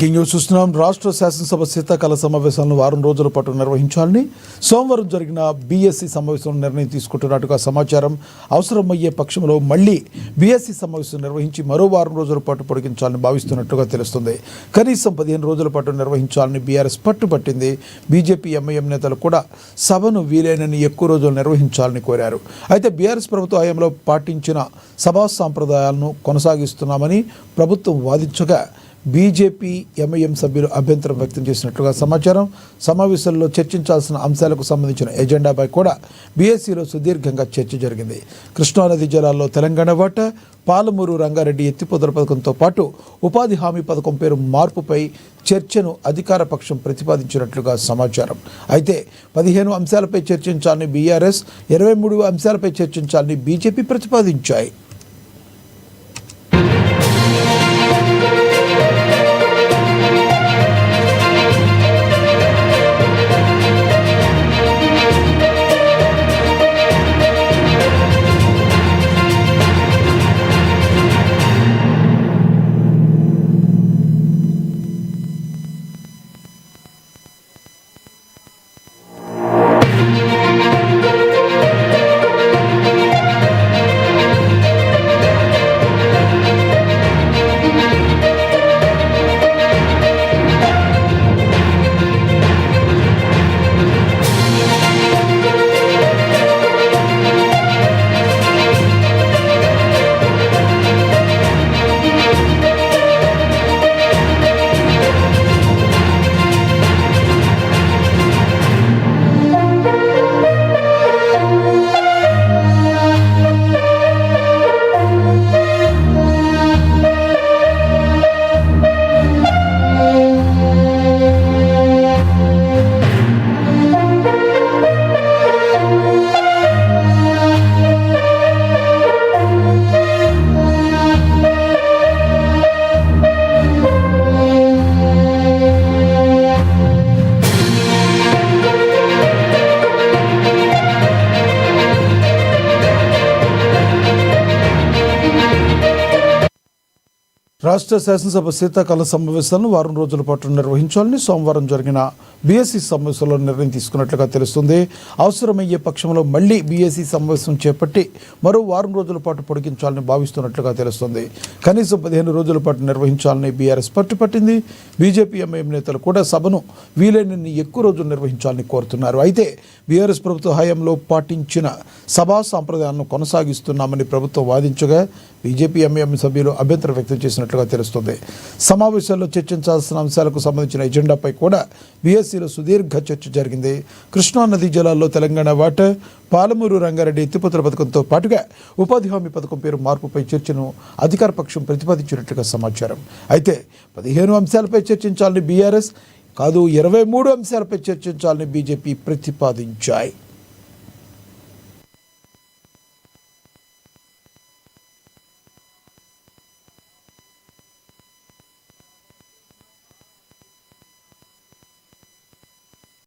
Breaking news చూస్తున్నాం. రాష్ట్ర శాసనసభ శీతాకాల సమావేశాలను వారం రోజుల పాటు నిర్వహించాలని సోమవారం జరిగిన బీఎస్సీ సమావేశంలో నిర్ణయం తీసుకుంటున్నట్టుగా సమాచారం. అవసరమయ్యే పక్షంలో మళ్లీ బీఎస్సీ సమావేశం నిర్వహించి మరో వారం రోజుల పాటు పొడిగించాలని భావిస్తున్నట్టుగా తెలుస్తుంది. కనీసం 15 రోజుల పాటు నిర్వహించాలని బీఆర్ఎస్ పట్టుబట్టింది. బీజేపీ ఎంఐఎం నేతలు కూడా సభను వీలైనన్ని ఎక్కువ రోజులు నిర్వహించాలని కోరారు. అయితే బీఆర్ఎస్ ప్రభుత్వ హయాంలో పాటించిన సభా సాంప్రదాయాలను కొనసాగిస్తున్నామని ప్రభుత్వం వాదించగా బీజేపీ ఎంఐఎం సభ్యులు అభ్యంతరం వ్యక్తం చేసినట్లుగా సమాచారం. సమావేశంలో చర్చించాల్సిన అంశాలకు సంబంధించిన ఎజెండాపై కూడా బీఎస్సీలో సుదీర్ఘంగా చర్చ జరిగింది. కృష్ణానది జలాల్లో తెలంగాణ వాటా, పాలమూరు రంగారెడ్డి ఎత్తిపోతల పథకంతో పాటు ఉపాధి హామీ పథకం పేరు మార్పుపై చర్చను అధికార పక్షం ప్రతిపాదించినట్లుగా సమాచారం. అయితే 15 అంశాలపై చర్చించాలని బీఆర్ఎస్, 23 అంశాలపై చర్చించాలని బీజేపీ ప్రతిపాదించాయి. రాష్ట్ర శాసనసభ శీతాకాల సమావేశాలను వారం రోజుల పాటు నిర్వహించాలని సోమవారం జరిగిన బీఎస్సీ సమావేశంలో నిర్ణయం తీసుకున్నట్లుగా తెలుస్తుంది. అవసరమయ్యే పక్షంలో మళ్లీ బీఎస్సీ సమావేశం చేపట్టి మరో వారం రోజుల పాటు పొడిగించాలని భావిస్తున్నట్లుగా తెలుస్తుంది. కనీసం 15 రోజుల పాటు నిర్వహించాలని బీఆర్ఎస్ పట్టుపట్టింది. బీజేపీ ఎంఐఎం నేతలు కూడా సభను వీలైనన్ని ఎక్కువ రోజులు నిర్వహించాలని కోరుతున్నారు. అయితే బీఆర్ఎస్ ప్రభుత్వ హయాంలో పాటించిన సభా సాంప్రదాయాలను కొనసాగిస్తున్నామని ప్రభుత్వం వాదించగా బీజేపీ ఎంఐఎం సభ్యులు అభ్యంతరం వ్యక్తం చేసినట్లుగా తెలుస్తుంది. సమావేశాల్లో చర్చించాల్సిన అంశాలకు సంబంధించిన ఎజెండాపై కూడా బీఎస్సీలో సుదీర్ఘ చర్చ జరిగింది. కృష్ణానది జలాల్లో తెలంగాణ వాటా, పాలమూరు రంగారెడ్డి ఎత్తిపోతల పథకంతో పాటుగా ఉపాధి హామీ పథకం పేరు మార్పుపై చర్చను అధికార పక్షం ప్రతిపాదించినట్లుగా సమాచారం. అయితే 15 అంశాలపై చర్చించాలని బీఆర్ఎస్ కాదు, 23 అంశాలపై చర్చించాలని బీజేపీ ప్రతిపాదించాయి.